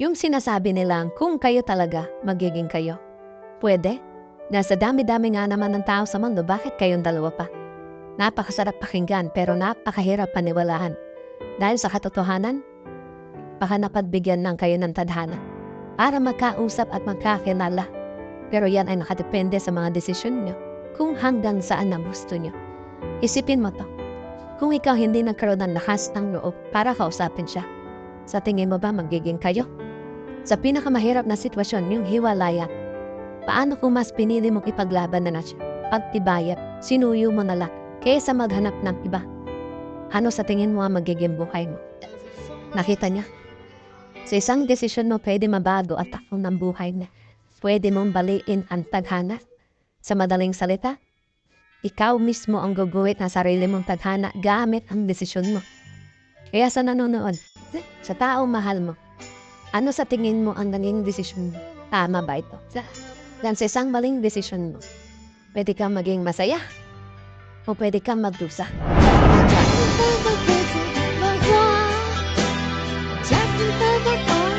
Yung sinasabi nilang kung kayo talaga, magiging kayo. Pwede? Nasa dami-dami nga naman ng tao sa mundo, bakit kayong dalawa pa? Napakasarap pakinggan pero napakahirap paniwalaan. Dahil sa katotohanan, baka napagbigyan lang kayo ng tadhana para magkausap at magkakilala. Pero yan ay nakadepende sa mga desisyon nyo kung hanggang saan ang gusto nyo. Isipin mo to. Kung ikaw hindi nagkaroon ng lakas ng loob para kausapin siya, sa tingin mo ba magiging kayo? Sa pinakamahirap na sitwasyon, yung hiwalayan, paano kung mas pinili mong ipaglaban na siya? Pagtibayat, sinuyo mo na lang kaysa maghanap ng iba. Ano sa tingin mo ang magiging buhay mo? Nakita niya? Sa isang desisyon mo pwede mabago at takbo ng buhay niya. Pwede mong baliin ang tadhana. Sa madaling salita, ikaw mismo ang guguhit ng sarili mong tadhana gamit ang desisyon mo. Kaya sa nanonood, sa taong mahal mo, ano sa tingin mo ang naging desisyon mo? Tama ba ito? Dan sa isang maling desisyon mo, pwede kang maging masaya o pwede kang magdusa. Just